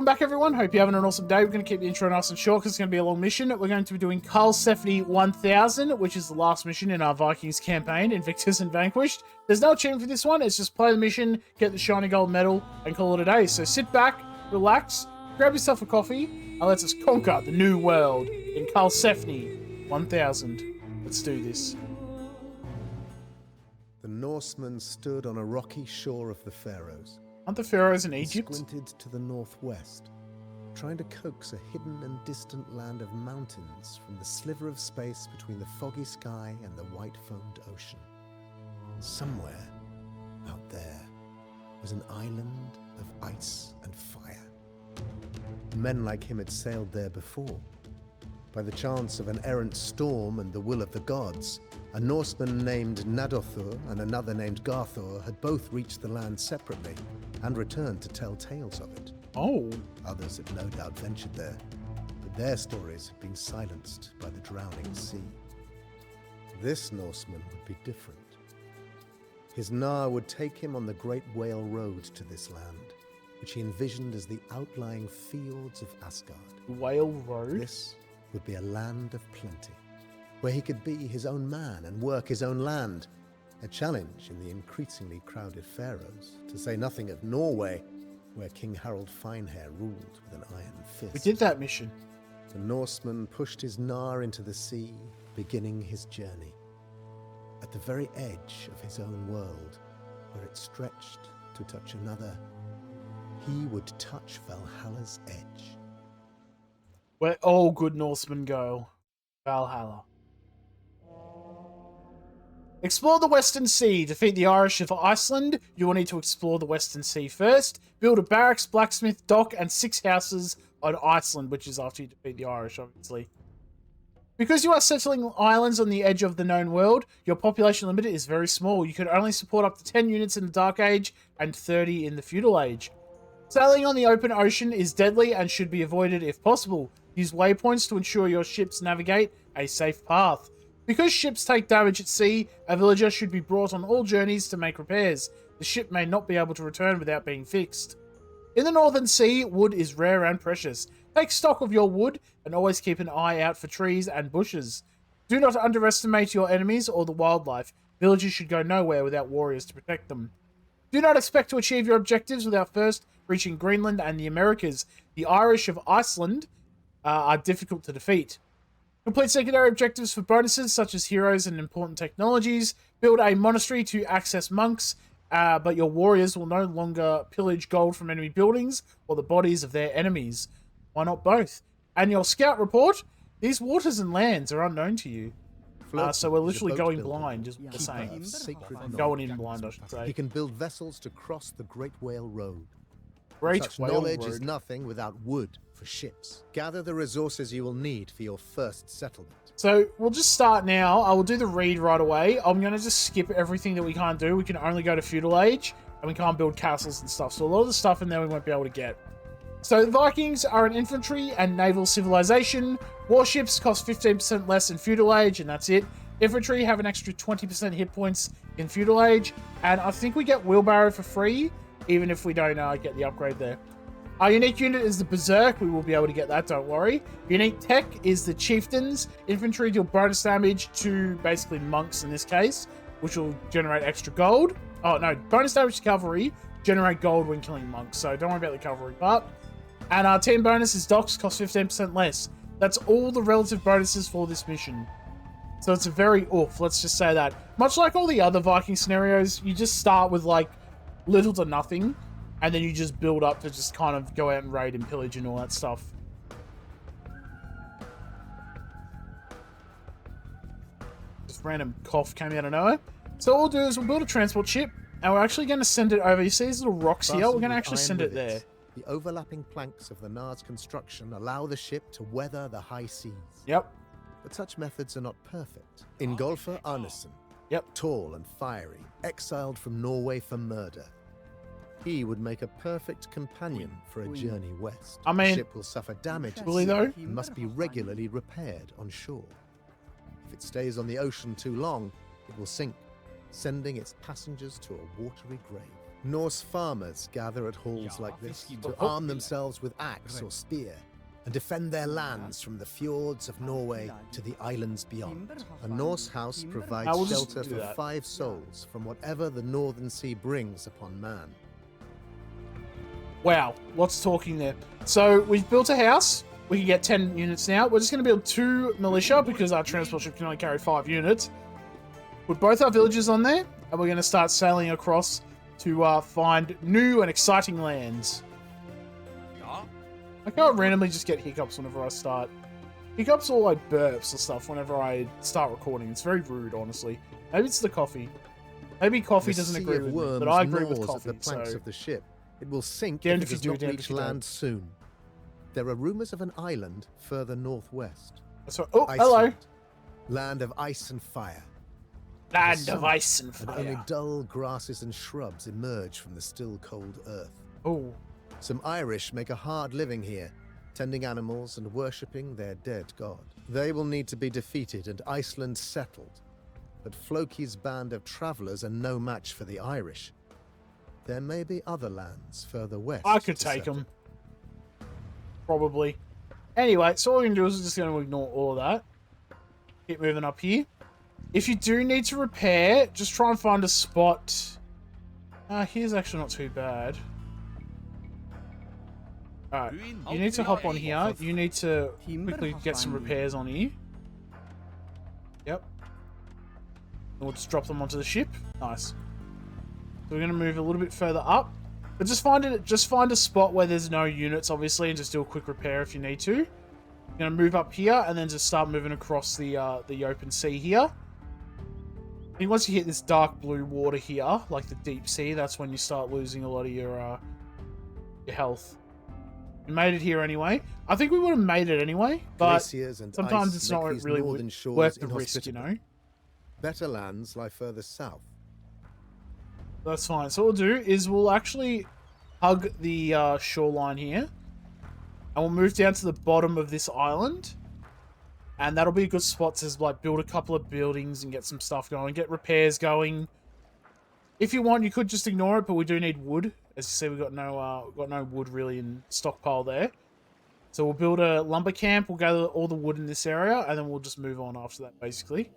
welcome back everyone. Hope you're having an awesome day. We're going to keep the intro nice and short because it's going to be a long mission. We're going to be doing Karlsefni 1000, which is the last mission in our Vikings campaign, Invictus and Vanquished. There's no achievement for this one. It's just play the mission, get the shiny gold medal, and call it a day. So sit back, relax, grab yourself a coffee, and let us conquer the new world in Karlsefni 1000. Let's do this. The Norseman stood on a rocky shore of the Faroes. Aren't the Faroes in Egypt? Squinted to the northwest, trying to coax a hidden and distant land of mountains from the sliver of space between the foggy sky and the white-foamed ocean. Somewhere out there was an island of ice and fire. Men like him had sailed there before. By the chance of an errant storm and the will of the gods, a Norseman named Nadothur and another named Garthor had both reached the land separately and returned to tell tales of it. Oh. Others had no doubt ventured there, but their stories had been silenced by the drowning sea. This Norseman would be different. His Gnar would take him on the Great Whale Road to this land, which he envisioned as the outlying fields of Asgard. Whale Road? This would be a land of plenty, where he could be his own man and work his own land, a challenge in the increasingly crowded Faroes, to say nothing of Norway, where King Harald Finehair ruled with an iron fist. We did that mission. The Norseman pushed his Gnar into the sea, beginning his journey. At the very edge of his own world, where it stretched to touch another, he would touch Valhalla's edge. Where all good Norsemen go. Valhalla. Explore the Western Sea. Defeat the Irish of Iceland. You will need to explore the Western Sea first. Build a barracks, blacksmith, dock, and 6 houses on Iceland, which is after you defeat the Irish, obviously. Because you are settling islands on the edge of the known world, your population limit is very small. You can only support up to 10 units in the Dark Age and 30 in the Feudal Age. Sailing on the open ocean is deadly and should be avoided if possible. Use waypoints to ensure your ships navigate a safe path. Because ships take damage at sea, a villager should be brought on all journeys to make repairs. The ship may not be able to return without being fixed. In the Northern Sea, wood is rare and precious. Take stock of your wood and always keep an eye out for trees and bushes. Do not underestimate your enemies or the wildlife. Villagers should go nowhere without warriors to protect them. Do not expect to achieve your objectives without first reaching Greenland and the Americas. The Irish of Iceland are difficult to defeat. Complete secondary objectives for bonuses such as heroes and important technologies. Build a monastery to access monks, but your warriors will no longer pillage gold from enemy buildings or the bodies of their enemies. Why not both? And your scout report. These waters and lands are unknown to you. So we're literally going blind, is what we're saying. Going in blind, I should say. He can build vessels to cross the Great Whale Road. Great Such knowledge is nothing without wood for ships. Gather the resources you will need for your first settlement. So we'll just start now. I will do the read right away. I'm going to just skip everything that we can't do. We can only go to Feudal Age, and we can't build castles and stuff. So a lot of the stuff in there we won't be able to get. So the Vikings are an infantry and naval civilization. Warships cost 15% less in Feudal Age, and that's it. Infantry have an extra 20% hit points in Feudal Age, and I think we get Wheelbarrow for free, even if we don't get the upgrade there. Our unique unit is the Berserk. We will be able to get that, don't worry. Unique tech is the Chieftains. Infantry deal bonus damage to basically monks in this case, which will generate extra gold. Oh, no, bonus damage to cavalry, generate gold when killing monks, so don't worry about the cavalry part. And our team bonus is docks, cost 15% less. That's all the relative bonuses for this mission. So it's a very oof, let's just say that. Much like all the other Viking scenarios, you just start with like little to nothing, and then you just build up to just kind of go out and raid and pillage and all that stuff. Just random cough came out of nowhere. So what we'll do is we'll build a transport ship, and we're actually going to send it over. You see these little rocks here? We're going to actually send it there. The overlapping planks of the Gnar's construction allow the ship to weather the high seas. Yep. But such methods are not perfect. Ingolfur Arneson, tall and fiery, exiled from Norway for murder. He would make a perfect companion for a journey west. I mean, the ship will suffer damage will he though? and must be regularly repaired on shore. If it stays on the ocean too long, it will sink, sending its passengers to a watery grave. Norse farmers gather at halls like this to arm themselves with axe or spear and defend their lands from the fjords of Norway to the islands beyond. A Norse house provides will just shelter do for that. 5 souls from whatever the northern sea brings upon man. Wow, lots of talking there. So we've built a house. We can get 10 units now. We're just going to build 2 militia because our transport ship can only carry 5 units. Put both our villages on there, and we're going to start sailing across to find new and exciting lands. I can't randomly just get hiccups whenever I start. Hiccups or like burps or stuff whenever I start recording. It's very rude, honestly. Maybe it's the coffee. Maybe coffee doesn't agree with me, but I agree with gnaws coffee. at the planks So of the ship. It will sink damned if if it you does do, not damned if reach you don't. land soon. There are rumors of an island further northwest. that's right. Oh, hello. Iceland, land of ice and fire. Land of ice and And only fire. dull grasses and shrubs emerge from the still cold earth. Oh, Some Irish make a hard living here, tending animals and worshipping their dead god. They will need to be defeated and Iceland settled. But Floki's band of travelers are no match for the Irish. There may be other lands further west. I could to take settle. them. Probably. Anyway, so all we're going to do is we're just going to ignore all of that. Keep moving up here. If you do need to repair, just try and find a spot. Here's actually not too bad. Alright, you need to hop on here. You need to quickly get some repairs on here. Yep. And we'll just drop them onto the ship. Nice. So we're going to move a little bit further up. But just find a spot where there's no units, obviously, and just do a quick repair if you need to. You're going to move up here and then just start moving across the open sea here. I think once you hit this dark blue water here, like the deep sea, that's when you start losing a lot of your health. We made it here anyway. I think we would have made it anyway, but Glaciers and sometimes ice it's make not these really northern shores worth the risk, you inhospitable. know? Better lands lie further south. That's fine. So what we'll do is we'll actually hug the shoreline here. And we'll move down to the bottom of this island. And that'll be a good spot to like build a couple of buildings and get some stuff going. Get repairs going. If you want, you could just ignore it, but we do need wood. As you see, we've got no wood really in stockpile there. So we'll build a lumber camp. We'll gather all the wood in this area. And then we'll just move on after that, basically.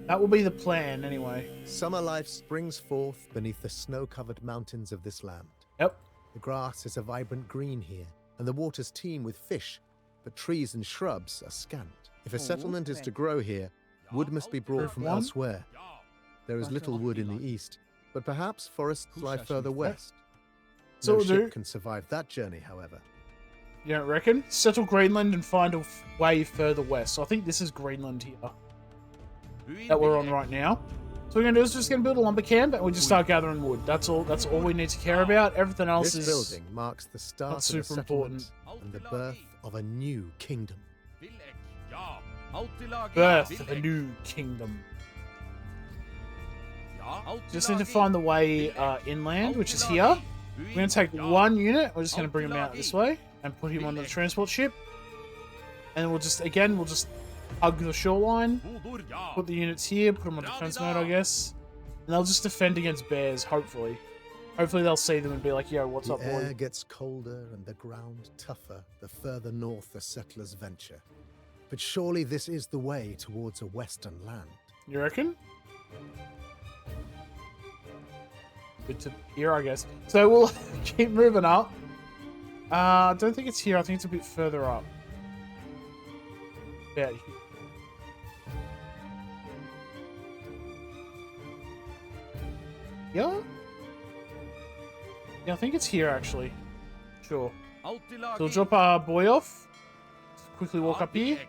That will be the plan, anyway. Summer life springs forth beneath the snow-covered mountains of this land. Yep. The grass is a vibrant green here, and the waters teem with fish, but trees and shrubs are scant. If a settlement is to grow here, wood must be brought from One. elsewhere. There is little wood in the east, but perhaps forests lie further west. So No we'll do. ship can survive that journey, however. You don't reckon? Settle Greenland and find a way further west. So I think this is Greenland here that we're on right now. So what we're going to do is just going to build a lumber camp and we'll just start gathering wood. That's all we need to care about. Everything else This is... building marks the start not of a super settlement important. and the birth of a new kingdom. birth of a new kingdom. Just need to find the way inland, which is here. We're going to take 1 unit. We're just going to bring him out this way and put him on the transport ship. And we'll just hug the shoreline. Put the units here, put them on defense mode, I guess. And they'll just defend against bears, hopefully. Hopefully they'll see them and be like, yo, what's The up, air boy? gets colder and the ground tougher the further north the settlers venture. But surely this is the way towards a western land. You reckon? Good to hear, I guess. So we'll keep moving up. I don't think it's here. I think it's a bit further up. Yeah. Yeah? Yeah, I think it's here, actually. Sure. So we'll drop our boy off. Quickly walk up here.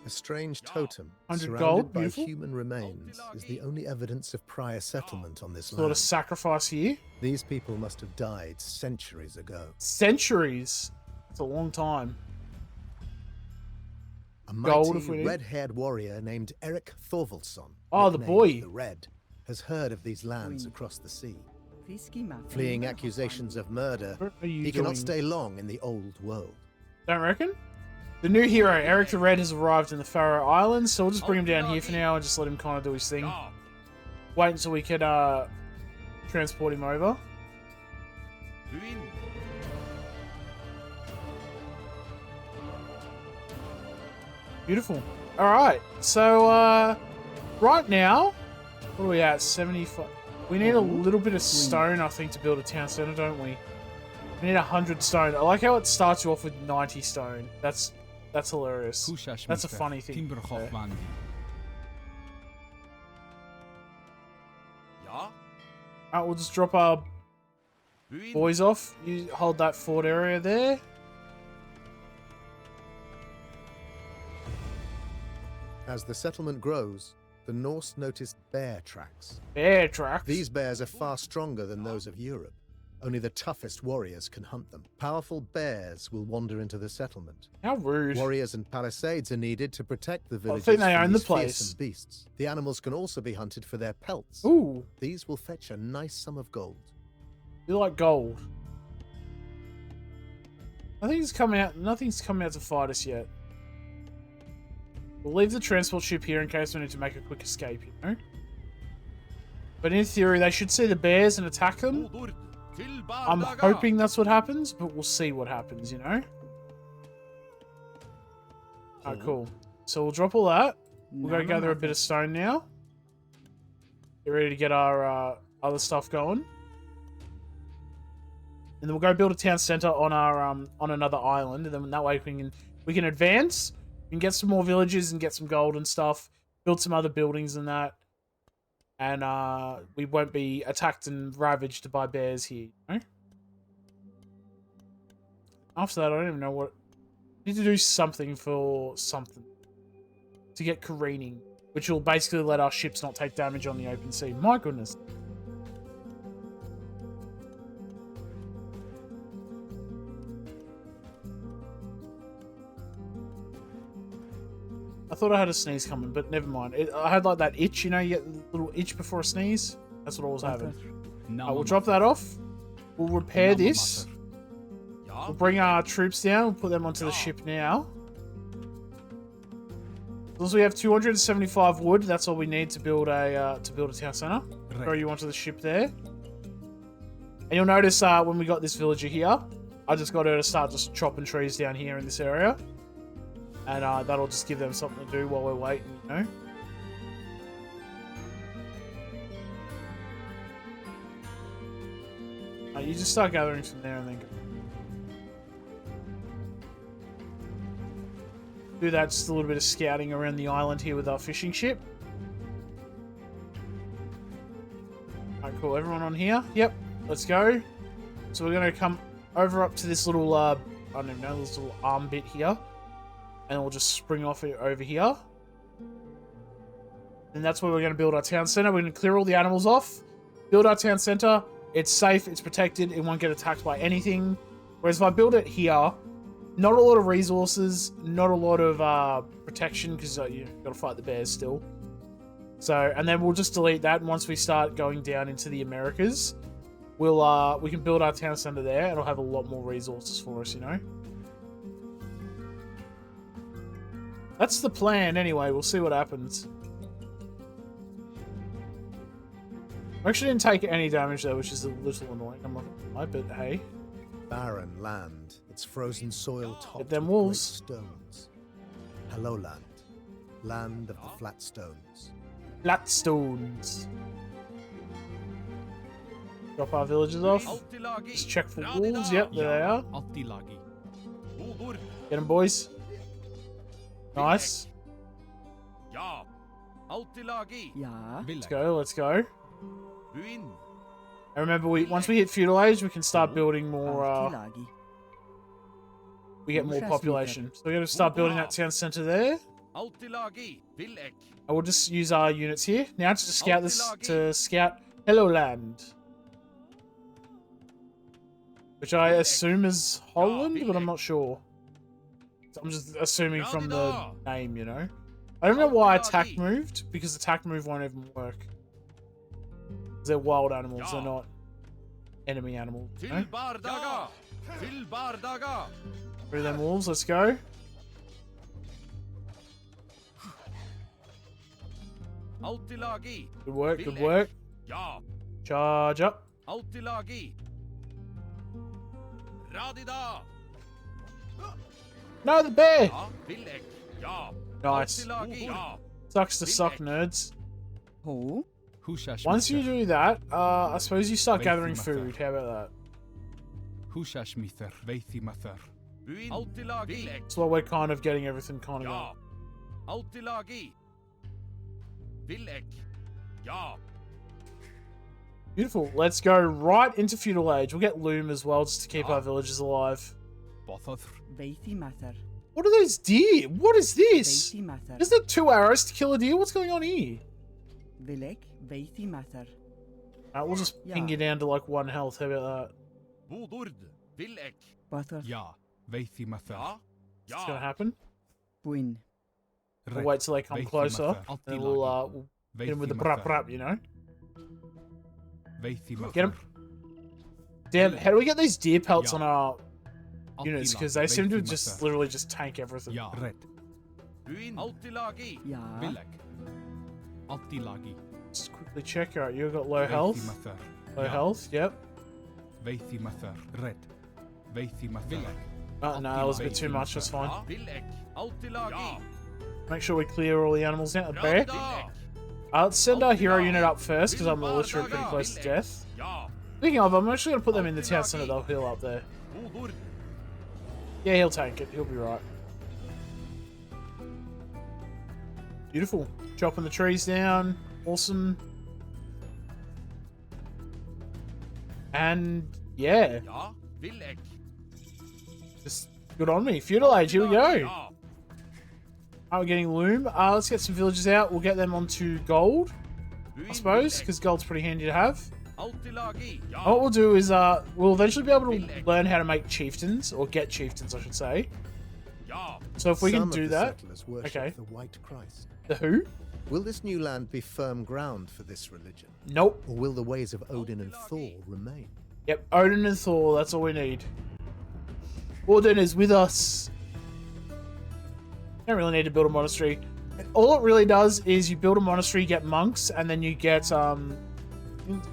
A strange totem 100 surrounded gold, by beautiful. human remains is the only evidence of prior settlement on this Sort land. of sacrifice here. These people must have died centuries ago. Centuries. It's a long time. A Gold, mighty if we need. red-haired warrior named Eric Thorvaldsson, Oh, the nicknamed boy. the Red, has heard of these lands across the sea. Fleeing accusations of murder, What are you he doing? cannot stay long in the old world. Don't reckon? The new hero, Eric the Red, has arrived in the Faroe Islands, so we'll just bring him down here for now and just let him kind of do his thing. Wait until we can transport him over. Beautiful. All right. So right now, what are we at? 75. We need a little bit of stone, I think, to build a town center, don't we? We need 100 stone. I like how it starts you off with 90 stone. That's hilarious. That's a funny thing. Alright, we'll just drop our boys off. You hold that fort area there. As the settlement grows, the Norse noticed bear tracks. Bear tracks? These bears are far stronger than those of Europe. Only the toughest warriors can hunt them. Powerful bears will wander into the settlement. How rude. Warriors and palisades are needed to protect the villages I think they from own the these place. fearsome beasts. The animals can also be hunted for their pelts. Ooh. These will fetch a nice sum of gold. You like gold? Nothing's coming out to fight us yet. We'll leave the transport ship here in case we need to make a quick escape, you know? But in theory, they should see the bears and attack them. I'm hoping that's what happens, but we'll see what happens, you know? Alright, cool. So we'll drop all that. We'll go gather a bit of stone now. Get ready to get our other stuff going. And then we'll go build a town center on our on another island, and then that way we can advance. We can get some more villages and get some gold and stuff. Build some other buildings and that. And we won't be attacked and ravaged by bears here, you know? After that, I don't even know what... I need to do something for something. To get careening. Which will basically let our ships not take damage on the open sea. My goodness. I thought I had a sneeze coming, but never mind. I had like that itch, you know, you get a little itch before a sneeze. That's what I was having. We'll drop that off. We'll repair this. We'll bring our troops down. We'll put them onto the ship now. As long as we have 275 wood, that's all we need to build a town center. Throw you onto the ship there. And you'll notice when we got this villager here, I just got her to start just chopping trees down here in this area. And that'll just give them something to do while we're waiting, you know? You just start gathering from there and then go. Do that, just a little bit of scouting around the island here with our fishing ship. Alright, cool. Everyone on here? Yep, let's go. So we're going to come over up to this little, I don't even know, this little arm bit here. And we'll just spring off it over here. And that's where we're going to build our town center. We're going to clear all the animals off. Build our town center. It's safe. It's protected. It won't get attacked by anything. Whereas if I build it here, not a lot of resources. Not a lot of protection. Because you've got to fight the bears still. So, and then we'll just delete that. And once we start going down into the Americas, we can build our town center there. And it'll have a lot more resources for us, you know. That's the plan anyway, we'll see what happens. I actually didn't take any damage though, which is a little annoying, I'm not gonna lie, but hey. Barren land, its frozen soil topped Get them with wolves. great stones. Hello land, land of the flat stones. Flat stones. Drop our villagers off. Just check for wolves, yep, there they are. Get them, boys. Nice. Let's go, let's go. And remember, once we hit feudal age, we can start building more, we get more population. So we're going to start building that town center there. I will just use our units here. Now to scout Hello Land. Which I assume is Holland, but I'm not sure. I'm just assuming from the name, you know. I don't know why attack moved, because attack move won't even work. They're wild animals, they're not enemy animals, you know? Through them wolves, let's go. Good work, good work. Charge up. Altilagi. Radida. No, the bear! Ja, Villek. Ja. Nice. Altilagi. Ja. Sucks to suck, nerds. Ho. Once you do that, I suppose you start gathering food. How about that? Húsasmíþar, veiðimaþar. Buin. Altilagi. Villek. So we're kind of getting everything kind of Ja. going. Altilagi. Villek. Ja. Beautiful. Let's go right into feudal age. We'll get loom as well just to keep our villages alive. Bothar. Veiðimaþar. What are those deer? What is this? Veiðimaþar. Isn't it 2 arrows to kill a deer? What's going on here? Villek. Veiðimaþar. We'll just ping you down to like 1 health. How about that? Budurd. Villek. Bothar. Ja, veiðimaþar. Ja. What's going to Ja. happen? Buin. We'll wait till they come closer. And we'll hit them with the brap brap, you know? Veiðimaþar. Get 'em. Damn, how do we get these deer pelts on our units? Because they seem to just literally just tank everything. Ja, red. Buin. Altilagi. Ja. Villek. Altilagi. Just quickly check. Alright, you've got low health. Veiðimaþar. Low Ja. health, yep. Veiðimaþar, red. Veiðimaþar. Villek. Oh, no, that was a bit too much. That's fine. Ja. Villek. Altilagi. Make sure we clear all the animals out. The bear. Radida. Let's send our hero unit up first because I'm literally pretty close to death. Ja. Speaking of, I'm actually going to put them in the town center. They'll heal up there. Budurd. Yeah, he'll tank it. He'll be right. Beautiful. Chopping the trees down. Awesome. And yeah, Ja. Villek. just good on me. Feudal age. Here we go. Ja. We're getting loom. Let's get some villages out. We'll get them onto gold, I suppose, because gold's pretty handy to have. Altilagi. And Ja. what we'll do is we'll eventually be able to learn how to make chieftains, or get chieftains, I should say. Ja. So if we Some can of do the that, settlers worship okay. the White Christ. The who? Will this new land be firm ground for this religion? Nope. Or will the ways of Odin and Thor remain? Yep, Odin and Thor, that's all we need. Odin is with us. Don't really need to build a monastery. All it really does is you build a monastery, you get monks, and then you get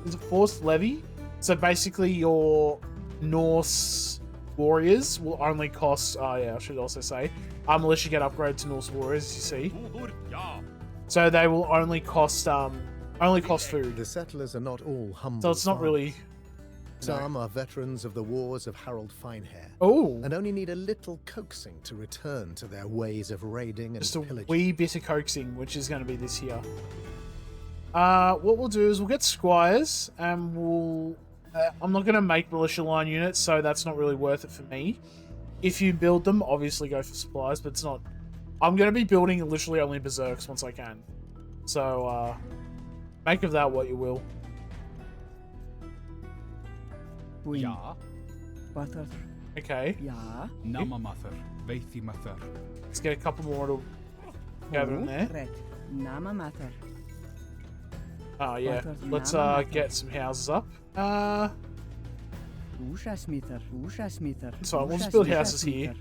is it forced levy? So basically your Norse warriors will only cost I should also say, unless you get upgraded to Norse warriors, as you see. Budurd. Ja. So they will only cost food. The settlers are not all humble. So it's not really Some are veterans of the wars of Harold Finehair, Oh, and only need a little coaxing to return to their ways of raiding and just a pillaging. wee bit of coaxing, which is going to be this here. What we'll do is we'll get squires, and we'll... I'm not going to make militia line units, so that's not really worth it for me. If you build them, obviously go for supplies, but it's not... I'm going to be building literally only berserks once I can. So, make of that what you will. Buin. Ja, Bothar. Okay, Ja. namamaþar, veiðimaþar. let's get a couple more to gather in Ho. there. Red. Namamaþar. Oh, yeah. Bothar, Let's Namamaþar. get some houses up. Húsasmíþar. Húsasmíþar. So we'll just build houses here.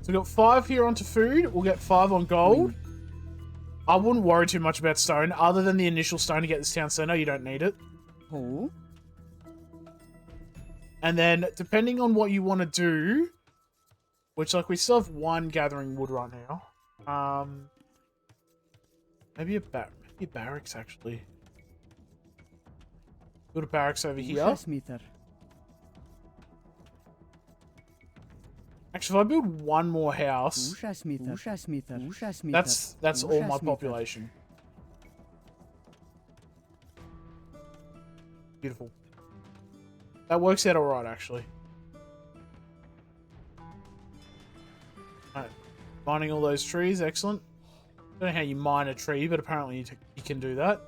So we've got 5 here onto food. We'll get 5 on gold. I wouldn't worry too much about stone. Other than the initial stone to get this town center, you don't need it. Ho. And then, depending on what you want to do, which, like, we still have 1 gathering wood right now. Maybe a barracks, actually. Build a barracks over here. Húsasmíþar. Actually, if I build 1 more house, Húsasmíþar. Húsasmíþar. Húsasmíþar. that's all my Húsasmíþar. population. Beautiful. That works out alright, actually. Alright. Mining all those trees, excellent. Don't know how you mine a tree, but apparently you can do that.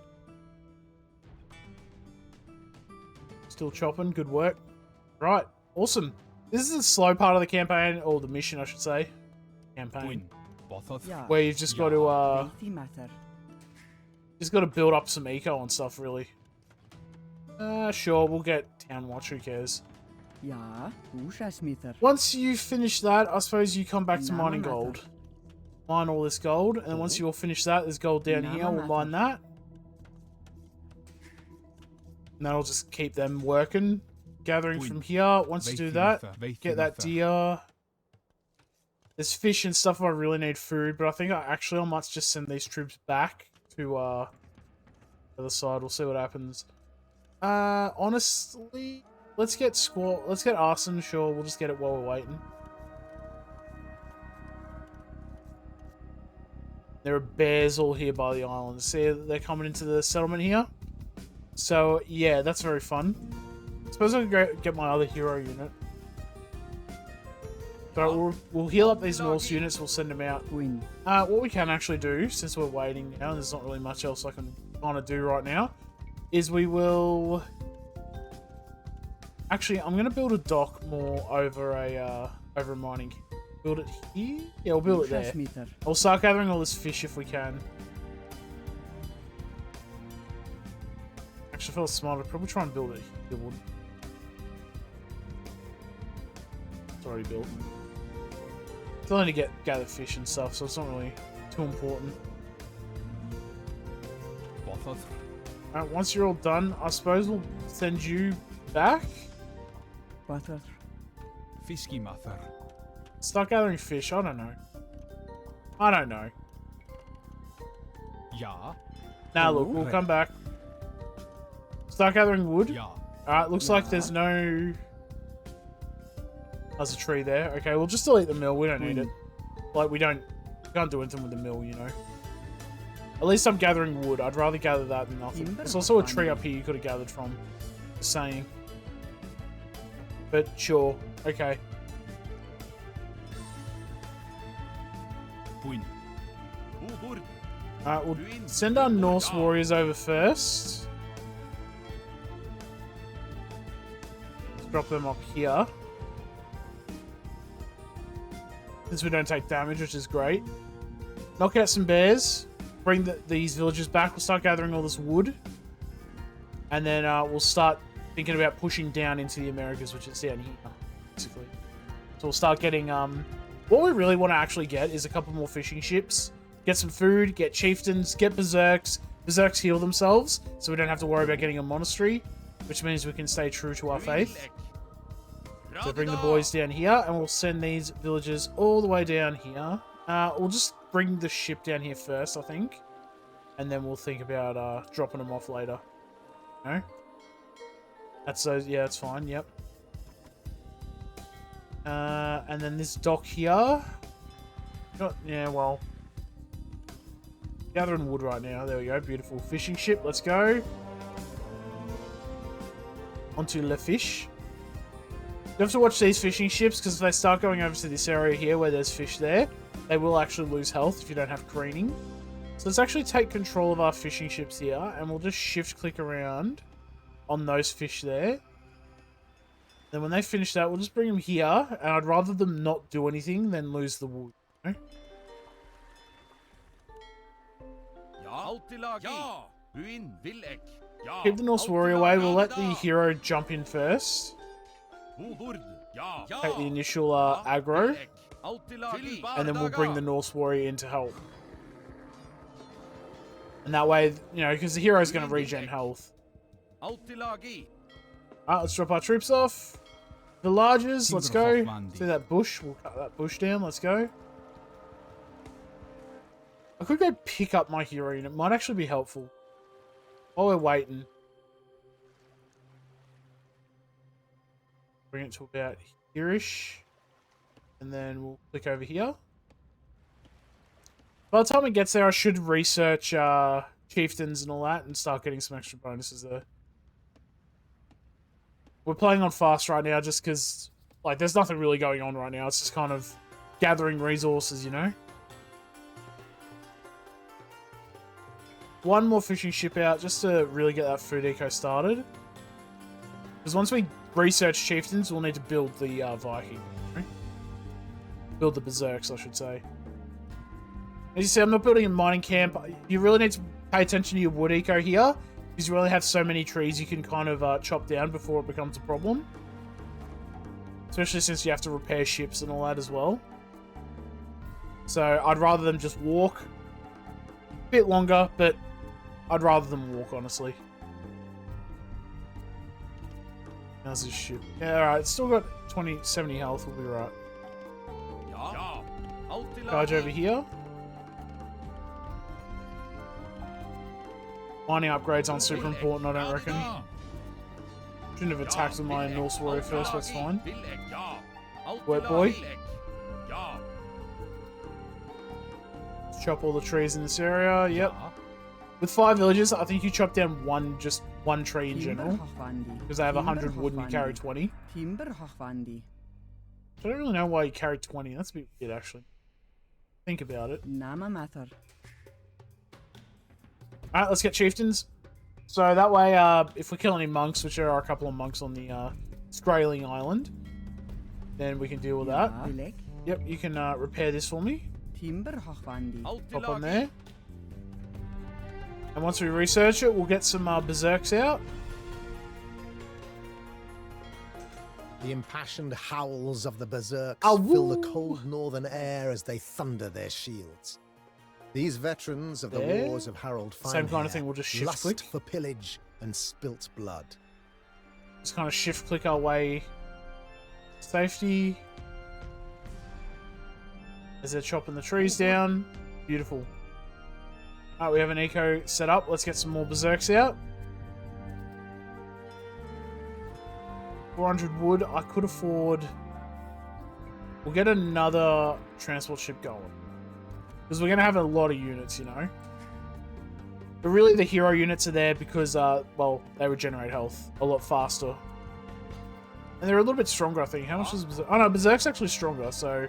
Still chopping, good work. Right, awesome. This is the slow part of the campaign, or the mission, I should say. Campaign. Buin, bothar. Ja. Where you've just got to, Veiðimaþar. just got to build up some eco and stuff, really. Sure, we'll get Town Watch, who cares? Ja. Húsasmíþar. Once you finish that, I suppose you come back to mining Namamaþar. gold. Mine all this gold, and then once you all finish that, there's gold down here, we'll mine that. And that'll just keep them working. Gathering from here. Once you do that, get that deer. There's fish and stuff if I really need food, but I think I might just send these troops back to the other side. We'll see what happens. Honestly, let's get arson. Sure, we'll just get it while we're waiting. There are bears all here by the island. See, they're coming into the settlement here. So yeah, that's very fun. I suppose I could go get my other hero unit. So we'll heal up these Norse units. We'll send them out. Win. What we can actually do, since we're waiting now, and there's not really much else I can kind of do right now, is we will... Actually, I'm going to build a dock more over a mining. Build it here? Yeah, we'll build it there. We'll start gathering all this fish if we can. Actually, I feel smart. I'd probably try and build it here. It's already built. Still only gather fish and stuff, so it's not really too important. Alright, once you're all done, I suppose we'll send you back. Butter. Fiskimathar. Start gathering fish. I don't know. I don't know. Ja. Now look, we'll come back. Start gathering wood. Ja. Alright, looks like there's no... There's a tree there. Okay, we'll just delete the mill. We don't need it. Like, we can't do anything with the mill, you know. At least I'm gathering wood. I'd rather gather that than nothing. There's also a tree up here you could have gathered from. Just saying. But sure. Okay. Alright, we'll send our Norse warriors over first. Let's drop them up here. Since we don't take damage, which is great. Knock out some bears. Bring these villagers back. We'll start gathering all this wood. And then we'll start thinking about pushing down into the Americas, which is down here, basically. So we'll start getting... what we really want to actually get is a couple more fishing ships. Get some food, get chieftains, get berserks. Berserks heal themselves, so we don't have to worry about getting a monastery, which means we can stay true to our faith. So bring the boys down here, and we'll send these villagers all the way down here. We'll just bring the ship down here first, I think. And then we'll think about dropping them off later. No? That's yeah, that's fine, yep. And then this dock here. Yeah, well. Gathering wood right now. There we go. Beautiful fishing ship. Let's go. Onto Le Fish. You have to watch these fishing ships, because if they start going over to this area here where there's fish there, they will actually lose health if you don't have careening. So let's actually take control of our fishing ships here, and we'll just shift-click around on those fish there. Then when they finish that, we'll just bring them here, and I'd rather them not do anything than lose the wood. You know? Keep the Norse warrior away. We'll let the hero jump in first. Take the initial aggro, and then we'll bring the Norse warrior in to help. And that way, you know, because the hero's going to regen health. Alright, let's drop our troops off. Villagers, let's go. See that bush? We'll cut that bush down. Let's go. I could go pick up my hero unit. Might actually be helpful. While we're waiting. Bring it to about here-ish. And then we'll click over here. By the time it gets there, I should research chieftains and all that and start getting some extra bonuses there. We're playing on fast right now just because, like, there's nothing really going on right now. It's just kind of gathering resources, you know? One more fishing ship out just to really get that food eco started. Because once we research chieftains, we'll need to build the Viking. Right? Build the berserks, I should say. As you see, I'm not building a mining camp. You really need to pay attention to your wood eco here, because you really have so many trees you can kind of chop down before it becomes a problem. Especially since you have to repair ships and all that as well. So I'd rather them just walk. A bit longer, but I'd rather them walk, honestly. How's this ship? Yeah, alright. It's still got 70 health. We'll be right. Ja. Out till Charge over here. Mining upgrades aren't super important, I don't reckon. Shouldn't have attacked with my Norse warrior first, but it's fine. Wet boy. Let's chop all the trees in this area. Yep. With 5 villages, I think you chop down just one tree in general. Because they have 100 wood and you carry 20. I don't really know why you carry 20. That's a bit weird, actually. Think about it. Alright, let's get chieftains. So that way, if we kill any monks, which there are a couple of monks on the Skraeling Island, then we can deal with that. Yep, you can repair this for me. Hop on there. And once we research it, we'll get some berserks out. The impassioned howls of the berserks fill the cold northern air as they thunder their shields. These veterans of the wars of Harold Finehair same kind of thing, we'll just shift lust click for pillage and spilt blood. Just kind of shift click our way. Safety. As they're chopping the trees down. Beautiful. Alright, we have an eco set up. Let's get some more berserks out. 400 wood. I could afford... We'll get another transport ship going. Because we're going to have a lot of units, you know. But really the hero units are there because, well, they regenerate health a lot faster. And they're a little bit stronger, I think. How much is Berserk? Oh no, Berserk's actually stronger, so...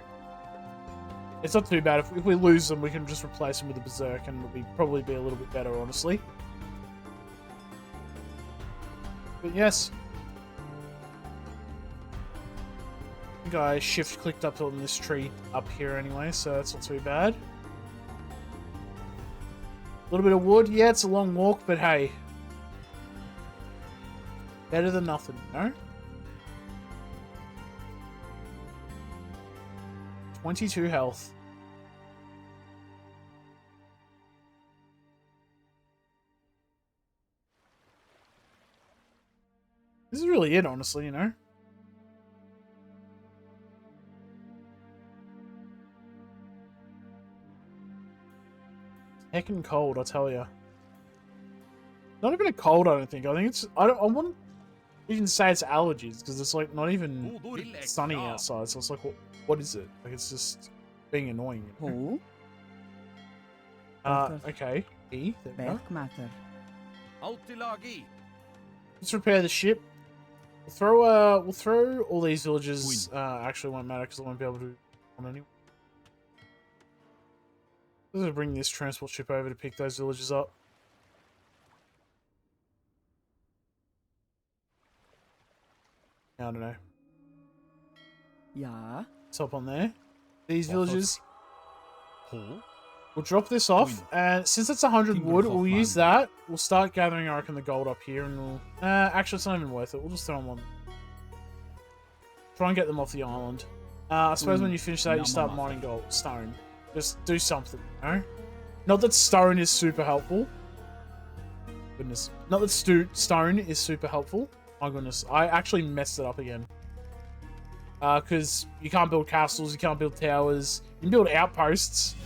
It's not too bad. If we lose them, we can just replace them with a Berserk and it'll probably be a little bit better, honestly. But yes. I think I shift-clicked up on this tree up here anyway, so that's not too bad. A little bit of wood. Yeah, it's a long walk, but hey. Better than nothing, you know? 22 health. This is really it, honestly, you know? Heckin' cold, I tell ya. Not even a cold, I don't think. I think it's... I wouldn't even say it's allergies, because it's like not even sunny outside, so it's like, what is it? Like, it's just being annoying. You know? Okay. E. There we go. Let's repair the ship. We'll throw all these villages. Actually, won't matter because I won't be able to on anyone. Let's bring this transport ship over to pick those villages up. I don't know. Yeah. Let's hop on there. These villages. We'll drop this off, and since it's 100 wood, we'll use that. We'll start gathering, I reckon, the gold up here, and we'll... actually, it's not even worth it. We'll just throw them on. Try and get them off the island. I suppose when you finish that, you start mining gold. Stone. Just do something, you know? Not that stone is super helpful. Goodness. Not that stone is super helpful. My goodness. I actually messed it up again. Because you can't build castles, you can't build towers. You can build outposts.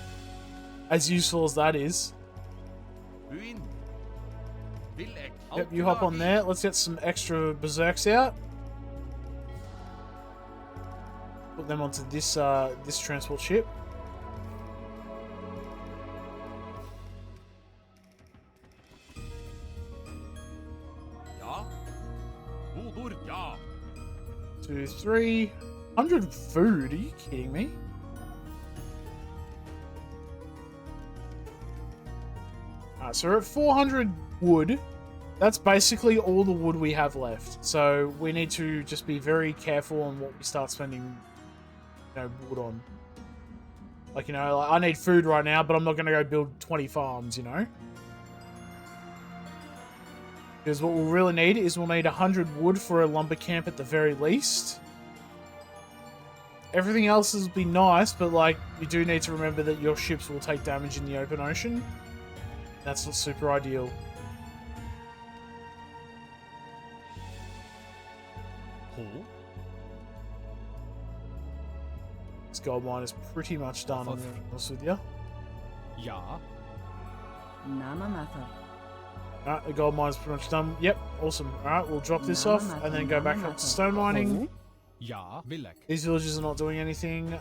As useful as that is. Yep, you hop on there. Let's get some extra berserks out. Put them onto this this transport ship. Ja. 2, 3. 100 food? Are you kidding me? Alright, so we're at 400 wood. That's basically all the wood we have left. So we need to just be very careful on what we start spending, you know, wood on. Like, you know, like I need food right now, but I'm not going to go build 20 farms, you know? Because what we'll really need is we'll need 100 wood for a lumber camp at the very least. Everything else will be nice, but, like, you do need to remember that your ships will take damage in the open ocean. That's not super ideal. Ho. This gold mine is pretty much done, I'm gonna be honest with you. Ja. Nama Mather. Alright, the gold mine's pretty much done. Yep, awesome. Alright, we'll drop this off and then go back up to stone mining. Ja. Villek. These villages are not doing anything.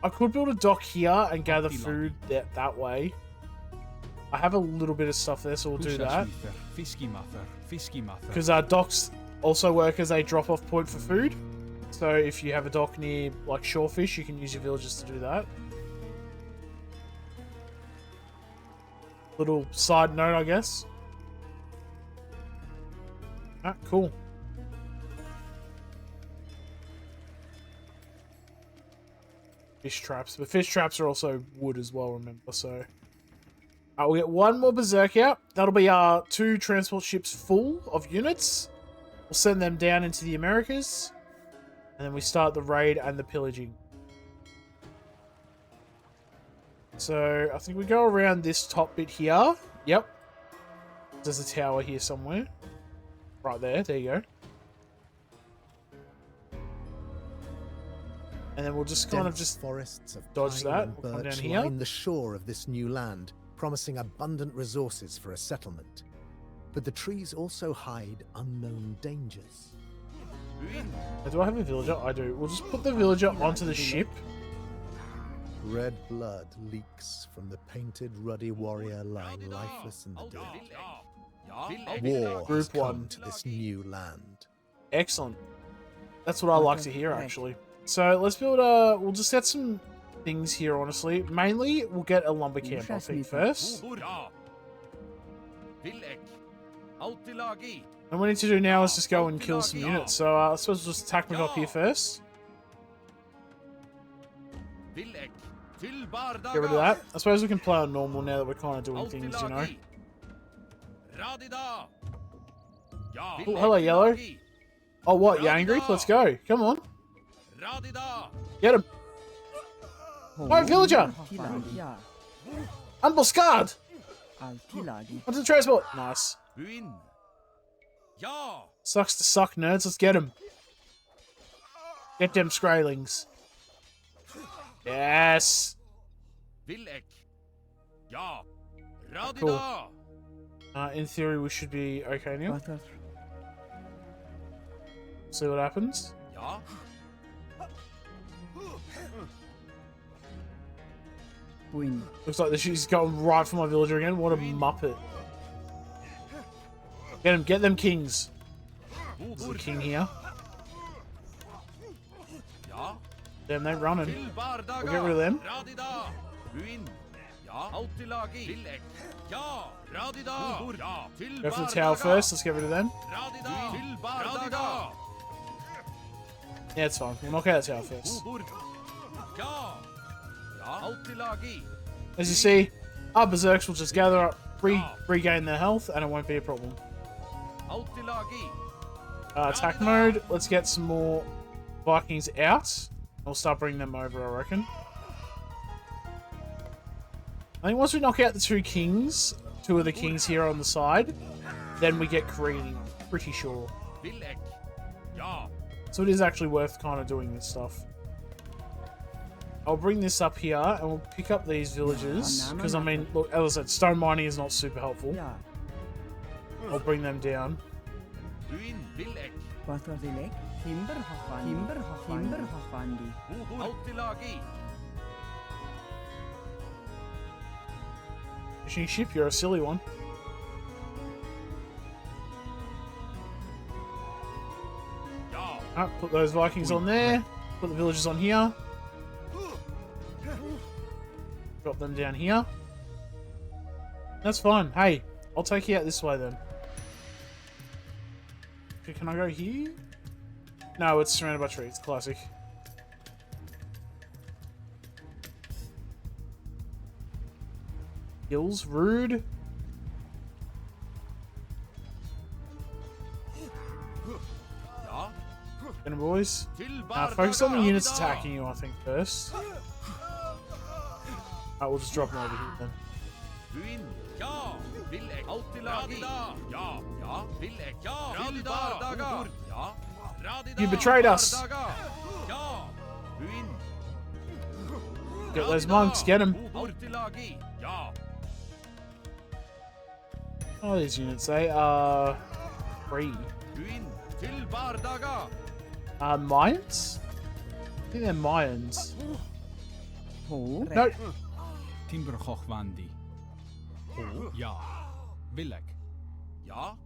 I could build a dock here and gather food that way. I have a little bit of stuff there, so we'll do that. Because our docks also work as a drop-off point for food. So if you have a dock near, like, shorefish, you can use your villages to do that. Little side note, I guess. Ah, cool. Fish traps. But fish traps are also wood as well, remember, so... we'll get one more berserk out. That'll be our 2 transport ships full of units. We'll send them down into the Americas. And then we start the raid and the pillaging. So, I think we go around this top bit here. Yep. There's a tower here somewhere. Right there. There you go. And then we'll just kind of just forests of dodge pine that. and We'll come down birch here. line the shore of this new land, promising abundant resources for a settlement. But the trees also hide unknown dangers. Do I have a villager? I do. We'll just put the villager onto the ship. Red blood leaks from the painted ruddy warrior lying lifeless in the dirt. War has Group come 1. to this new land. Excellent. That's what I like to hear, actually. So let's build a... We'll just get some things here, honestly. Mainly, we'll get a lumber camp, I think, first. And what we need to do now is just go and kill some units. So I suppose we'll just attack them up here first. Get rid of that. I suppose we can play on normal now that we're kind of doing things, you know. Oh, hello, Yellow. Oh, what? You angry? Let's go. Come on. Get him. No, villager. Ambuscade. Onto the transport. Nice. Sucks to suck, nerds. Let's get him. Get them Skraelings. Yes. Cool. In theory, we should be okay now. See what happens. Win. Looks like she's going right for my villager again. What a muppet. Get him. Get them kings. There's a king here. Damn, they're running. We'll get rid of them. Go for the tower first. Let's get rid of them. Yeah, it's fine. We'll knock out the tower first. As you see, our berserks will just gather up, regain their health, and it won't be a problem. Attack mode. Let's get some more Vikings out. We'll start bringing them over, I reckon. I think once we knock out the 2 kings, 2 of the kings here on the side, then we get greedy. Pretty sure. So it is actually worth kind of doing this stuff. I'll bring this up here and we'll pick up these villages. Because, I mean, look, as I said, stone mining is not super helpful. I'll bring them down. Fishing ship, you're a silly one. Alright, put those Vikings on there. Put the villagers on here. Drop them down here. That's fine. Hey, I'll take you out this way then. Okay, can I go here? No, it's surrounded by trees. Classic. Hills, rude. Get 'em, boys. Focus on the units attacking you, I think, first. Alright, we'll just drop them over here then. Villek. Altilagi. Ja. Ja. Villek. Ja. Tilbardaga. Ja. Radida. You betrayed us. Bardaga. Ja. Buin. Get those monks, get them. Altilagi. Ja. Oh, these units, they are 3. Buin. Tilbardaga. Mayans? I think they're Mayans. Ho. No, Timberhochwandi. Ja. Willek. Ja.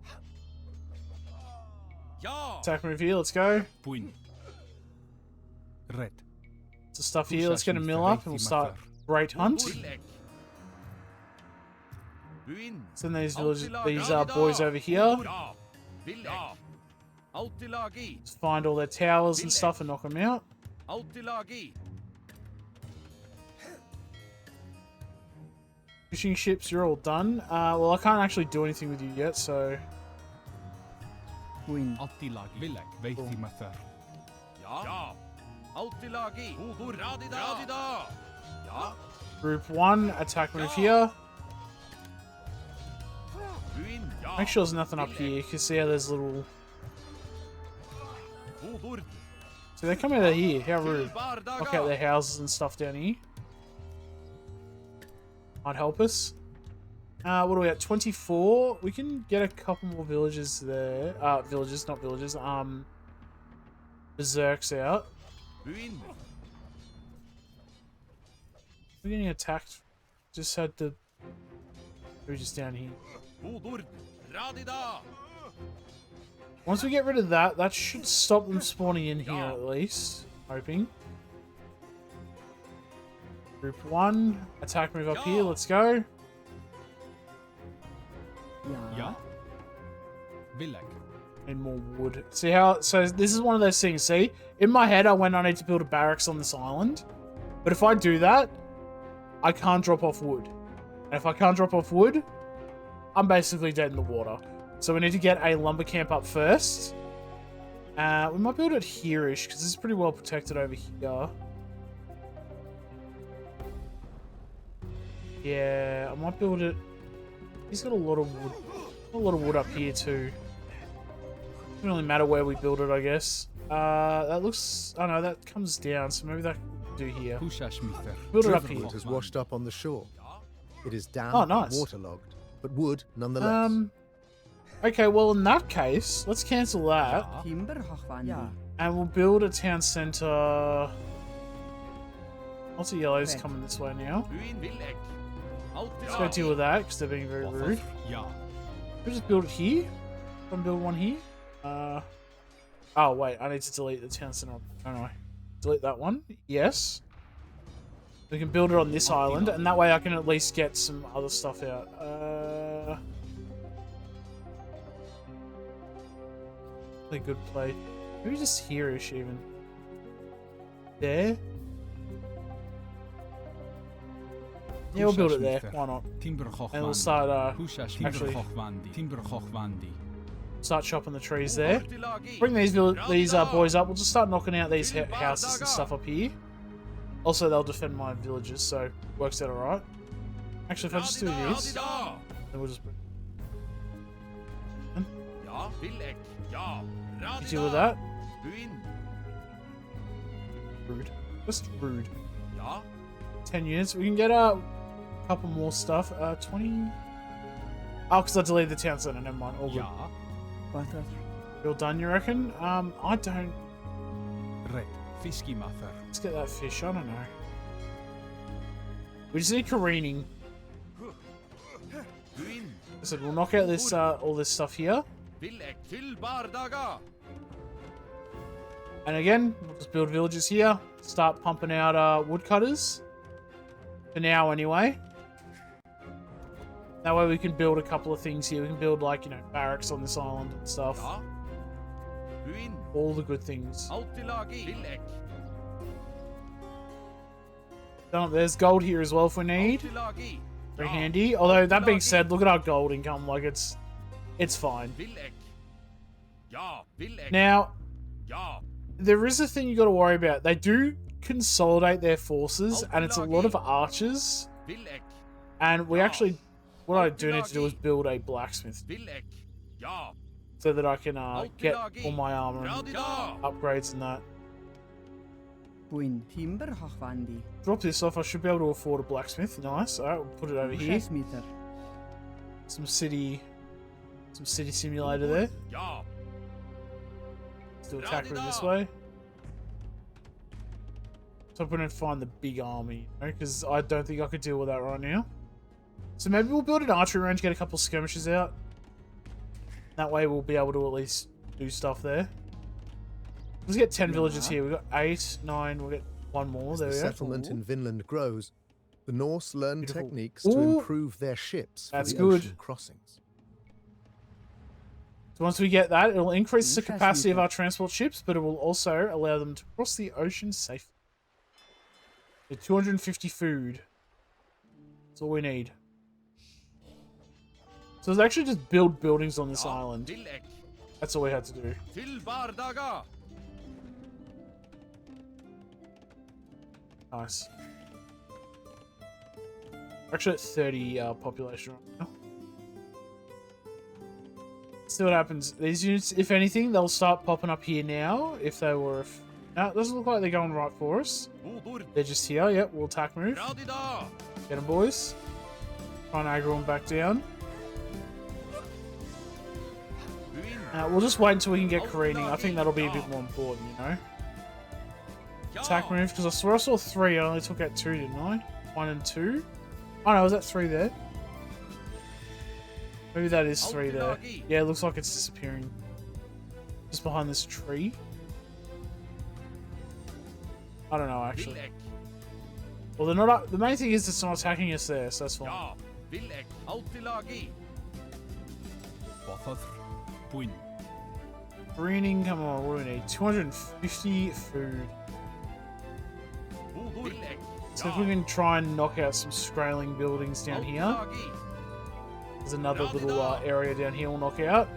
Ja. attack move here, let's go. Puin. Red. The stuff here, let's get a mill up and we'll start Great Hunt. Villek. Buin. Send these villages, these boys over here. Ja. Villek. Altilagi. Let's find all their towers and stuff and knock them out. Altilagi. Fishing ships, you're all done. Well, I can't actually do anything with you yet, so... Win. Attilag. Willek. Veithi Mather. Ja. Ja. Altilagi. Radida. Radida. Ja. Group 1, attack move here. Buin. Ja. Make sure there's nothing up here. You can see how there's little... Huburt. So they come out of here, how rude. Tilbardaga. Knock out their houses and stuff down here. Might help us. What are we at? 24. We can get a couple more villages there. Villages, not villages. Berserks out. Buin. We're getting attacked. Just had to... We're just down here. Huburt. Radida. Once we get rid of that, that should stop them spawning in here at least. Hoping. Group 1. Attack move up here. Let's go. Ja. Ja. Willek. Need more wood. See how... So this is one of those things. See? In my head, I went, I need to build a barracks on this island. But if I do that, I can't drop off wood. And if I can't drop off wood, I'm basically dead in the water. So we need to get a lumber camp up first. We might build it here-ish, because this is pretty well protected over here. Yeah, I might build it... He's got a lot of wood. A lot of wood up here too. Doesn't really matter where we build it, I guess. That looks... Oh no, that comes down, so maybe that can do here. Hushashmither. Build it up here. Driftwood has washed up on the shore. It is damp Oh, nice. and waterlogged, but wood nonetheless. Okay, well in that case, let's cancel that. Timberhochwandi. Ja. And we'll build a town centre... Lots of yellows Okay. coming this way now. Buin. Villek. Let's go deal with that, because they're being very rude. Ja. We'll just build it here. Can build one here. Oh wait, I need to delete the town centre. Don't I? Delete that one. Yes. We can build it on this island, and that way I can at least get some other stuff out. A good play. Maybe just here-ish even. There. Yeah, we'll build it there. Why not? Timberhochwandi. And we'll start actually Timberhochwandi. Timberhochwandi. start chopping the trees there. Altilagi. Bring these boys up. We'll just start knocking out these houses and stuff up here. Also, they'll defend my villages, so works out alright. Actually, if I just do this, Radida. then we'll just Ja. Villek. Ja. Radida. deal with that. Buin. Rude. Just rude. Ja. 10 units. We can get a couple more stuff. 20. Oh, because I deleted the town center. Never mind. All good. Ja. Butter. You're done, you reckon? I don't. Red. Fiskimather. Let's get that fish. I don't know. We just need careening. Buin. I said we'll knock out this all this stuff here, Villek. Tilbardaga. and again we'll just build villages here. Start pumping out woodcutters. For now, anyway. That way we can build a couple of things here. We can build like barracks on this island and stuff. Ja. Buin. All the good things. Altilagi. Villek. There's gold here as well if we need. Altilagi. Very Ja. handy. Although that being said, look at our gold income. Like it's fine. Villek. Ja. Villek. Now Ja. there is a thing you got to worry about. They do consolidate their forces, and it's a lot of archers. Villek. And we actually what I do need to do is build a blacksmith Villek. Ja. so that I can get all my armor and Radida. upgrades and that. Buin timber hochwandi. Drop this off. I should be able to afford a blacksmith. Nice. All right, we'll put it over here. Smiter. Some city simulator there. Ja. Let's do attack room this way. So I'm gonna find the big army, because I don't think I could deal with that right now. So maybe we'll build an archery range, get a couple skirmishes out. That way we'll be able to at least do stuff there. Let's get 10 villages here. We've got 8, 9, we'll get one more. As There the we go. settlement in Vinland grows, the Norse learn Beautiful. techniques to Ooh. improve their ships for That's the good. ocean crossings. So once we get that, it'll increase the Interesting. capacity of our transport ships, but it will also allow them to cross the ocean safely. So 250 food. That's all we need. So let's actually just build buildings on this island. Villek. That's all we had to do. Tilbardaga. Nice. Actually at 30 population right now. See what happens. These units, if anything, they'll start popping up here now. If they were... No, it doesn't look like they're going right for us. Budur. They're just here. Yep, we'll attack move. Radida. Get them, boys. Try and aggro them back down. Buin. We'll just wait until we can get careening. I think that'll be a bit more important, you know? Attack move, because I swear I saw 3. I only took out 2, didn't I? 1 and 2. Oh no, was that 3 there? Maybe that is 3 there. Yeah, it looks like it's disappearing. Just behind this tree. I don't know, actually. Villek. Well, they're not. The main thing is it's not attacking us there, so that's fine. Ja. Villek. Altilagi. Bothothr. Buin. Greening, come on, what do we need? 250 food. Budur. Villek. So if we can try and knock out some Skraeling buildings down here. Altilagi. There's another little area down here we'll knock out.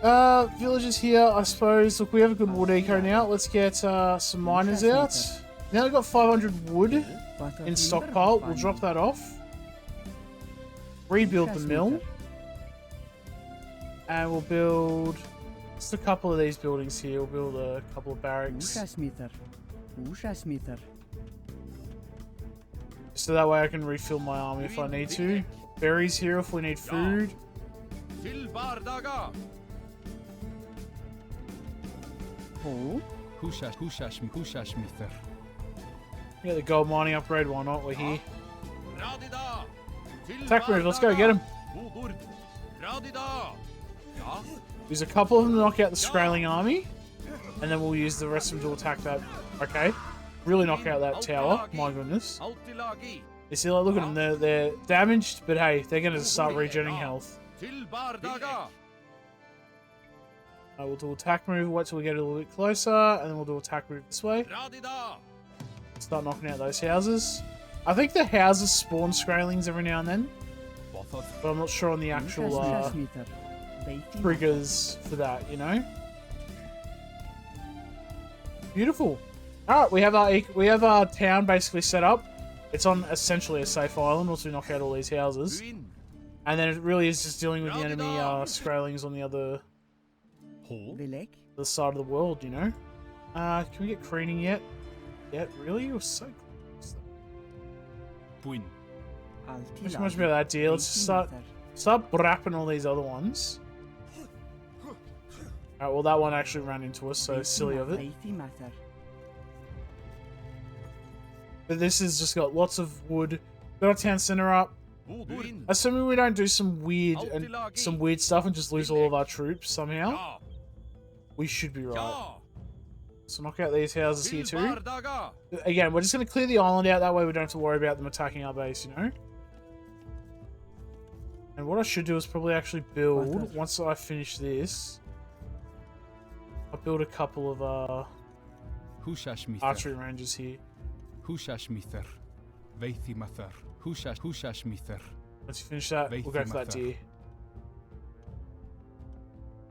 Ja. Villages here, I suppose. Look, we have a good wood eco now. Let's get some miners out. Now we've got 500 wood in stockpile. We'll drop that off. Rebuild the mill. And we'll build just a couple of these buildings here. We'll build a couple of barracks. Smiter. Smiter. So that way I can refill my army if I need to. Berries here if we need food. Tilbardaga. Ho. Hushashmither. Yeah, the gold mining upgrade, why not? We're here. Radida. Attack move, let's go, get him. Budur. Radida. Ja. Use a couple of them to knock out the Skraeling army. And then we'll use the rest of them to attack that. Okay. Really knock out that tower. My goodness. Altilagi. You see, like, look at them. They're damaged, but hey, they're going to start regenerating health. Tilbardaga. We'll do attack move, wait till we get a little bit closer, and then we'll do attack move this way. Radida. Start knocking out those houses. I think the houses spawn Skraelings every now and then, Bothothr. but I'm not sure on the actual triggers for that, you know? Beautiful. Alright, we have our town basically set up. It's on essentially a safe island once we knock out all these houses. Buin. And then it really is just dealing with the enemy Skraelings on the other Villek. side of the world, you know? Can we get careening yet? Yet? Really? We're so close. Buin. Not much about that deal. Let's just start brapping all these other ones. Alright, well that one actually ran into us, so silly of it. But this has just got lots of wood. Got our town center up. Budur. Assuming we don't do some weird stuff and just lose all of our troops somehow, Ja. we should be right. Ja. So knock out these houses here too. Tilbardaga. Again, we're just going to clear the island out. That way we don't have to worry about them attacking our base, you know? And what I should do is probably actually build, once I finish this, I'll build a couple of Hushashmither. archery ranges here. Hushashmither. Veithimather. Hushashmither. Once you finish that, we'll go for that deer.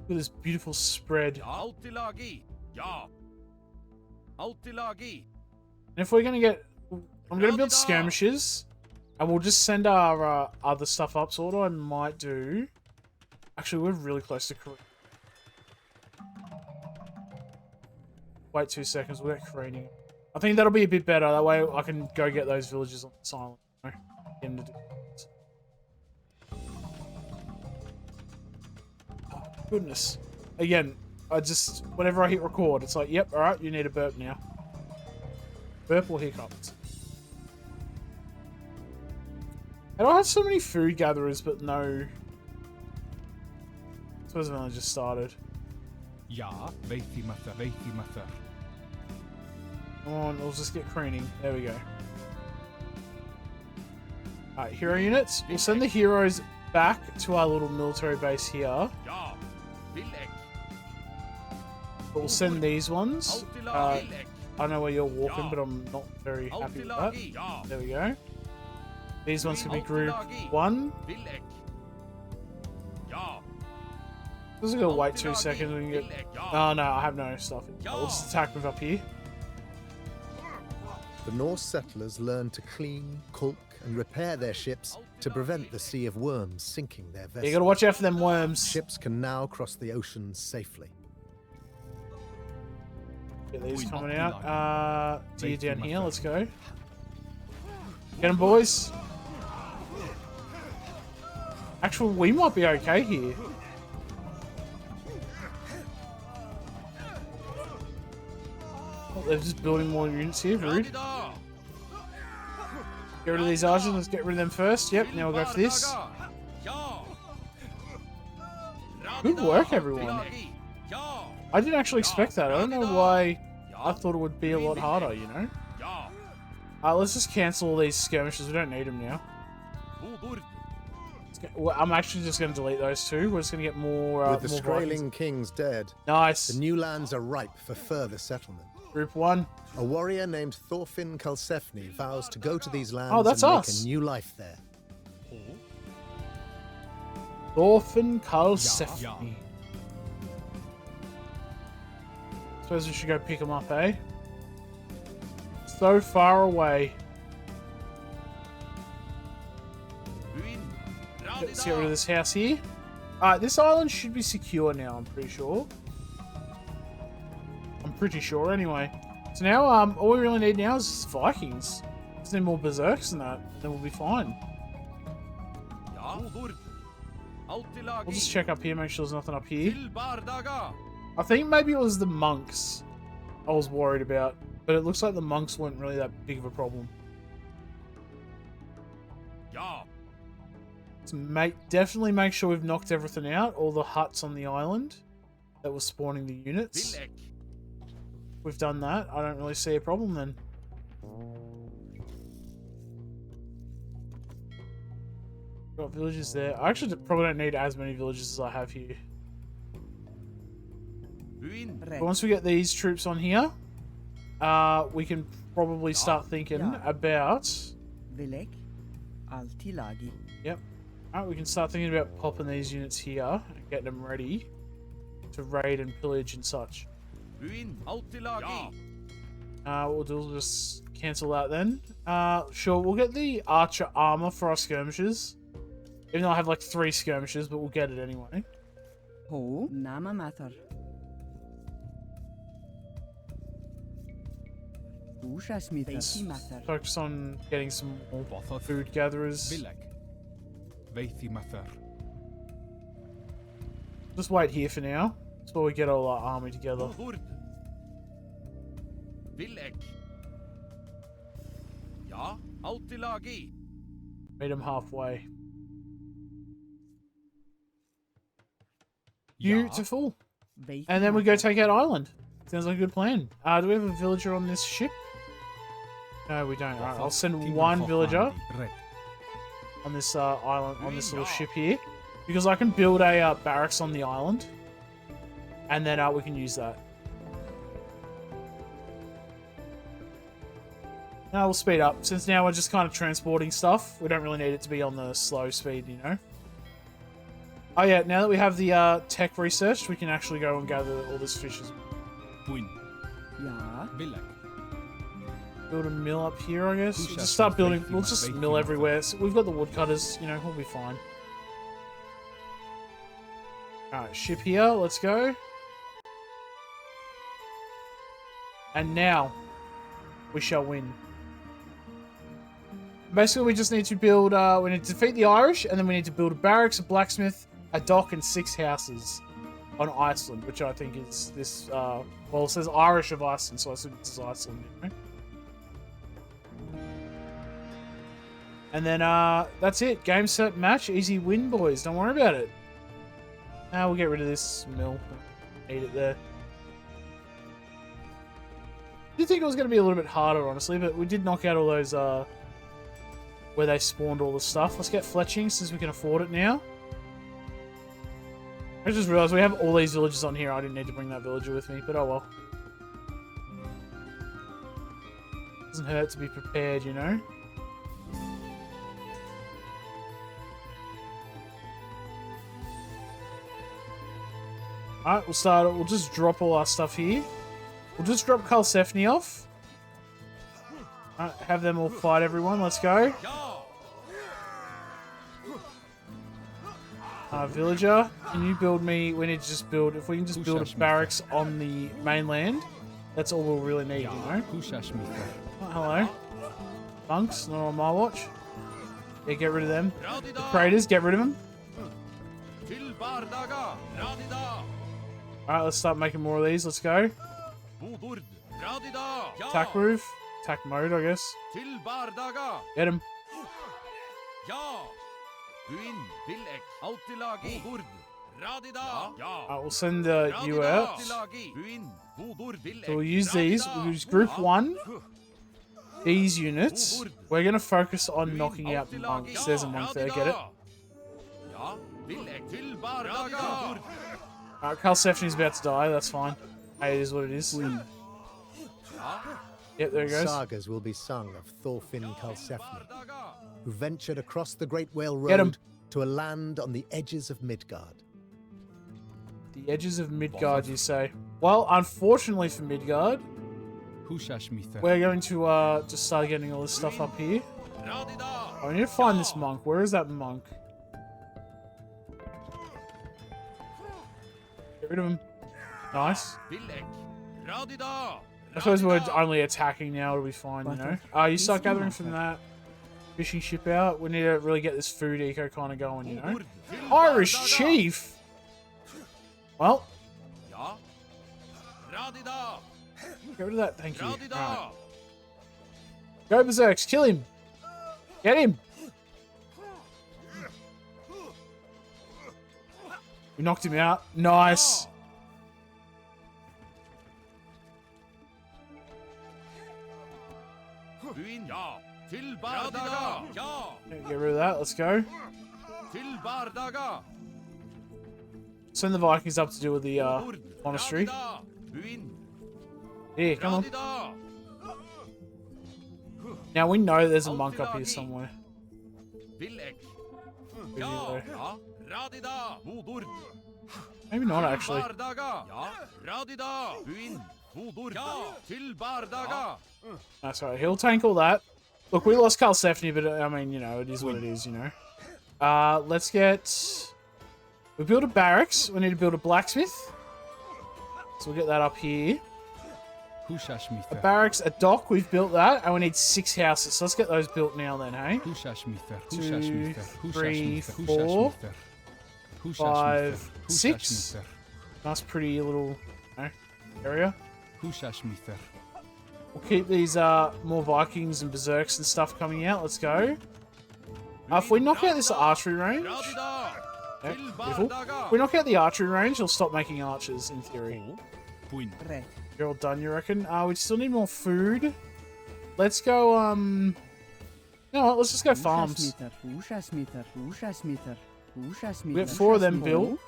Look at this beautiful spread. Altilagi. Ja. Altilagi. And if we're going to get... I'm going to build skirmishes. And we'll just send our other stuff up. So what I might do... Actually, we're really close to Korea. Wait 2 seconds, we'll get Korean. I think that'll be a bit better. That way I can go get those villages on this island. You know, get 'em to do this. Oh, goodness. Again, whenever I hit record, it's like, yep, alright, you need a burp now. Burp or hiccups. And I have so many food gatherers, but no... I suppose I've only just started. Ja, veithi mather. Come on, we'll just get crooning. There we go. Alright, hero units. We'll send the heroes back to our little military base here. Ja, Villek. But we'll send these ones. Outila Villek. I don't know where you're walking, but I'm not very happy with that. Ja, There we go. These ones can be group 1. Villek. Ja, Just gonna wait 2 seconds and we can get... Villek. Ja, Oh no, I have no stuff. We'll just attack them up here. The Norse settlers learned to clean, caulk, and repair their ships to prevent the Sea of Worms sinking their vessels. You gotta watch out for them worms. Ships can now cross the oceans safely. Get these coming out. Deer down here, let's go. Get them, boys. Actually, we might be okay here. Oh, they're just building more units here, rude. Radida. Get rid of these Archers, let's get rid of them first. Yep, now we'll go for this. Ja. Good work, everyone. Ja, I didn't actually expect that. I don't know why I thought it would be a lot harder, you know? ja. Let's just cancel all these skirmishes. We don't need them now. Ubur. Well, I'm actually just going to delete those two. We're just going to get more. With the more Skraeling kings dead, Nice. the new lands are ripe for further settlement. Group 1. A warrior named Thorfinn Karlsefni vows to go to these lands Oh, that's and make us. a new life there. Thorfinn Karlsefni. Ja. Suppose we should go pick them up, eh? So far away. Buin. Let's get rid of this house here. Alright, this island should be secure now, I'm pretty sure. I'm pretty sure, anyway. So now, all we really need now is Vikings. Just need more berserks than that, then we'll be fine. Ja. Ubur. Outila. We'll just check up here, make sure there's nothing up here. Bardaga. I think maybe it was the monks I was worried about, but it looks like the monks weren't really that big of a problem. Ja. So definitely make sure we've knocked everything out, all the huts on the island that were spawning the units. Villek. We've done that. I don't really see a problem then. Got villages there. I actually probably don't need as many villages as I have here. Buin. But once we get these troops on here, we can probably start thinking about... Villek. Altilagi. Yep. Alright, we can start thinking about popping these units here and getting them ready to raid and pillage and such. Buin. Outila. What we'll do is just cancel that then. Sure, we'll get the archer armor for our skirmishes. Even though I have like 3 skirmishes, but we'll get it anyway. Ho. Nama matter. Ushasmith. Let's Veithi matter. focus on getting some more Bothoth. food gatherers. Villek. Veithi mather. Just wait here for now. That's where we get all our army together. Ubur. Villek. Ja. Outila. Meet them halfway. Ja. Beautiful. Veithi And then we go matter. take out Ireland. Sounds like a good plan. Do we have a villager on this ship? No, we don't. Alright, I'll send King one of villager Hotlandi, Red. on this island, on this little ship here, because I can build a barracks on the island, and then we can use that. Now we'll speed up, since now we're just kind of transporting stuff. We don't really need it to be on the slow speed, you know. Oh yeah, now that we have the tech researched, we can actually go and gather all this fish as well. Buin. Ja. Villek. Build a mill up here, I guess. Who We'll shall just start building. faith We'll in just my mill faith in everywhere. So we've got the woodcutters. You know, we'll be fine. All right, ship here. Let's go. And now we shall win. Basically, we just need to build. We need to defeat the Irish, and then we need to build a barracks, a blacksmith, a dock, and 6 houses on Iceland, which I think is this. Well, it says Irish of Iceland, so I assume this is Iceland. You know? And then that's it. Game, set, match. Easy win, boys. Don't worry about it. Now we'll get rid of this mill. Need it there. I did think it was going to be a little bit harder, honestly, but we did knock out all those where they spawned all the stuff. Let's get fletching since we can afford it now. I just realized we have all these villages on here. I didn't need to bring that villager with me, but oh well. Doesn't hurt to be prepared, you know? Alright, we'll start. We'll just drop all our stuff here. We'll just drop Karlsefni off. Alright, have them all fight everyone. Let's go. Villager, can you build me? We need to just build. If we can just build a barracks on the mainland, that's all we'll really need, you know? Oh, hello. Monks, not on my watch. Yeah, get rid of them. The Craters, get rid of them. Alright, let's start making more of these. Let's go. Attack roof. Attack mode, I guess. Get him. We'll send you out. So we'll use these. We'll use group 1. These units. We're going to focus on knocking out monks. There's a monk there, get it? Alright, Karlsefni's about to die, that's fine. Hey, it is what it is. Yep, there he goes. Sagas will be sung of Thorfinn Karlsefni, who ventured across the Great Whale Get him. Road to a land on the edges of Midgard. The edges of Midgard, you say? Well, unfortunately for Midgard, we're going to just start getting all this stuff up here. Oh, we need to find this monk. Where is that monk? Get rid of him. Nice. I suppose we're only attacking now. It'll be fine, you know. You start gathering from that fishing ship out. We need to really get this food eco kind of going, you know. Irish chief. Well, get rid of that. Thank you. Right. Go berserks. Kill him. Get him. We knocked him out. Nice. Get rid of that. Let's go. Send the Vikings up to deal with the monastery. Here, come on. Now we know there's a monk up here somewhere. Maybe not actually. That's right. He'll tank all that. Look, we lost Karlsefni, but I mean, you know, it is what it is, you know. Let's get... We built a barracks. We need to build a blacksmith. So we'll get that up here. A barracks, a dock, we've built that. And we need 6 houses. So let's get those built now then, hey? 2, 3, 4, 5, 6. Nice pretty little area. We'll keep these more Vikings and berserks and stuff coming out. Let's go. If we knock out this archery range... If we knock out the archery range, he'll stop making archers, in theory. You're all done, you reckon? We still need more food. Let's go, You know what, let's just go farms. We got 4 of them built.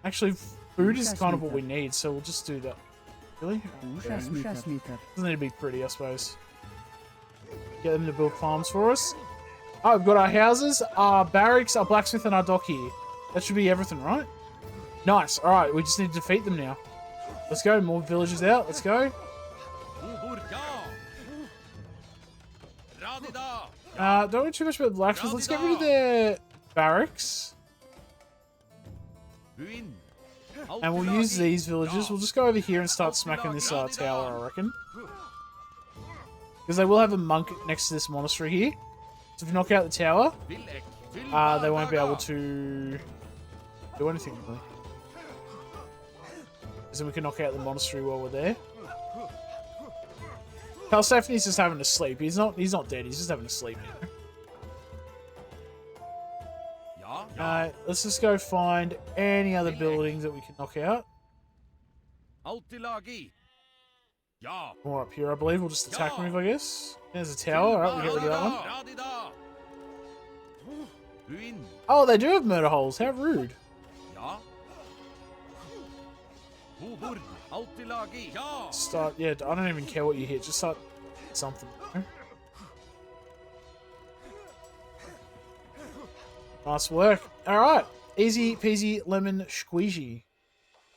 Actually, food is kind of what we need, so we'll just do that. Really? Doesn't need to be pretty, I suppose. Get them to build farms for us. Oh, we've got our houses, our barracks, our blacksmith, and our dock here. That should be everything, right? Nice. All right, we just need to defeat them now. Let's go. More villagers out. Let's go. Radida. Don't worry too much about the blacksmiths. Let's get rid of their barracks. Ruin. And we'll use these villages. We'll just go over here and start smacking this tower, I reckon. Because they will have a monk next to this monastery here. So if you knock out the tower, they won't be able to do anything really. Because then we can knock out the monastery while we're there. Karlsefni's just having to sleep. He's not dead, he's just having to sleep. Let's just go find any other buildings that we can knock out. More up here, I believe. We'll just attack move, I guess. There's a tower. Alright, we'll get rid of that one. Oh, they do have murder holes. How rude. Start, yeah, I don't even care what you hit. Just start something. Nice work. Alright. Easy peasy lemon squeezy.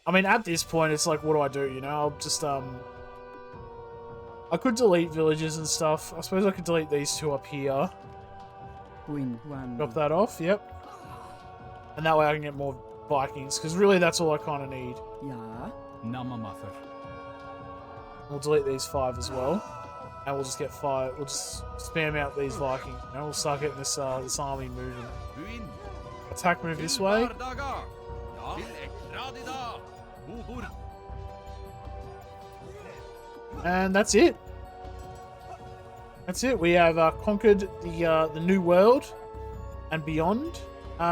I mean, at this point, it's like, what do I do, you know? I'll just, I could delete villages and stuff. I suppose I could delete these two up here. Drop that off, yep. And that way I can get more Vikings, because really that's all I kind of need. Ja. Namamather. We'll delete these 5 as well. And we'll just get 5. We'll just spam out these Vikings. You know? We'll start getting this army moving. Attack move this way. And that's it. That's it. We have conquered the new world and beyond.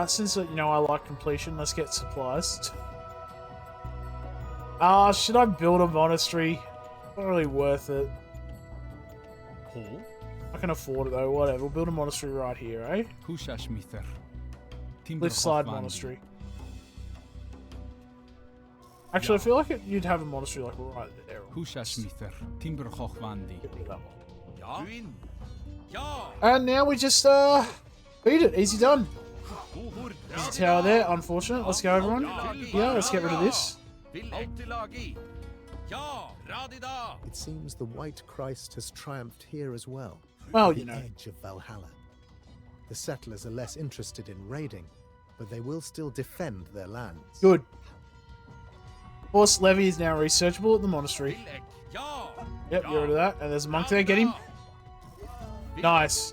Since you know I like completion, let's get supplies. Should I build a monastery? Not really worth it. I can afford it though. Whatever. We'll build a monastery right here, eh? Hushashmither. Cliffside Monastery. Actually, I feel like you'd have a monastery like right there. Hushashmither. Timberhochvandi. Get rid of that one. And now we just beat it. Easy done. There's a tower there. Unfortunate. Let's go, everyone. Yeah, let's get rid of this. It seems the White Christ has triumphed here as well. Well, the you know. edge of Valhalla. The settlers are less interested in raiding, but they will still defend their lands. Good. Horse levy is now researchable at the monastery. Yep, get rid of that. And there's a monk there. Get him. Nice.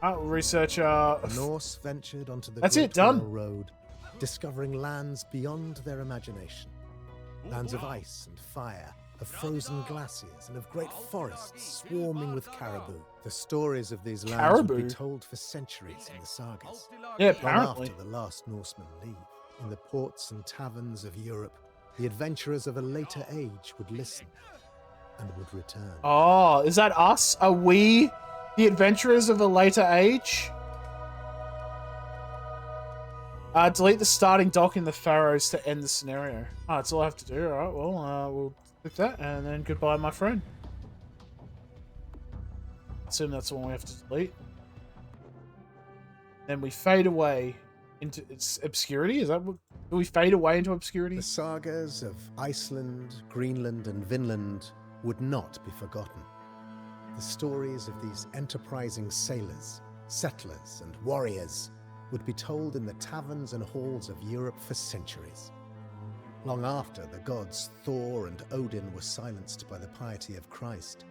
We'll research. The Norse ventured onto the That's Great it, done. Wall Road, discovering lands beyond their imagination. Lands of ice and fire, of frozen glaciers, and of great forests swarming with caribou. The stories of these lands would be told for centuries in the sagas. Yeah, Long apparently. after the last Norsemen leave, in the ports and taverns of Europe, the adventurers of a later age would listen and would return. Oh, is that us? Are we the adventurers of a later age? Delete the starting dock in the Faroes to end the scenario. Oh, that's all I have to do. Alright, well, we'll click that, and then goodbye, my friend. Assume that's the one we have to delete. Then we fade away into its obscurity. Is that what? Do we fade away into obscurity? The sagas of Iceland, Greenland, and Vinland would not be forgotten. The stories of these enterprising sailors, settlers, and warriors would be told in the taverns and halls of Europe for centuries. Long after the gods Thor and Odin were silenced by the piety of Christ,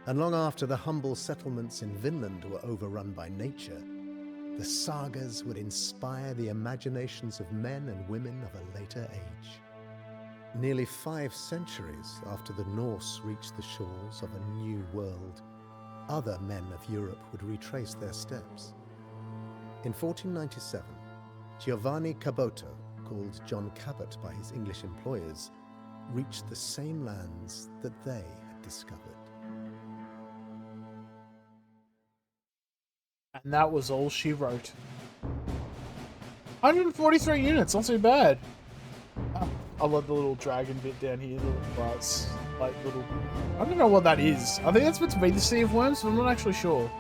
and long after the humble settlements in Vinland were overrun by nature, the sagas would inspire the imaginations of men and women of a later age. Nearly 5 centuries after the Norse reached the shores of a new world, other men of Europe would retrace their steps. In 1497, Giovanni Caboto, called John Cabot by his English employers, reached the same lands that they had discovered. And that was all she wrote. 143 units, not too bad. I love the little dragon bit down here, little glass, like little. I don't know what that is. I think that's meant to be the Sea of Worms, but I'm not actually sure.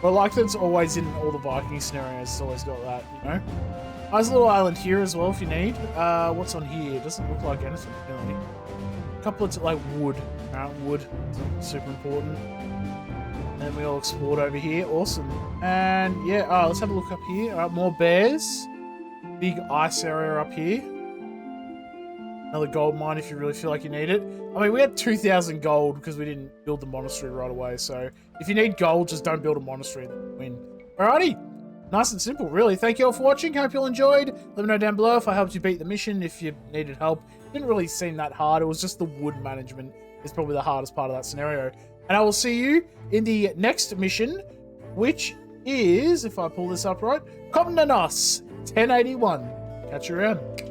But like that's always in all the Viking scenarios, it's always got that, you know. There's a little island here as well if you need. What's on here? It doesn't look like anything really. A couple of like wood. Wood, super important. And And we all explored over here. Awesome. And yeah, let's have a look up here. All right, more bears. Big ice area up here. Another gold mine if you really feel like you need it. I mean, we had 2,000 gold because we didn't build the monastery right away. So if you need gold, just don't build a monastery and win. Alrighty. Nice and simple, really. Thank you all for watching. Hope you all enjoyed. Let me know down below if I helped you beat the mission, if you needed help. It didn't really seem that hard. It was just the wood management is probably the hardest part of that scenario. And I will see you in the next mission, which is, if I pull this up right, Komnenos 1081. Catch you around.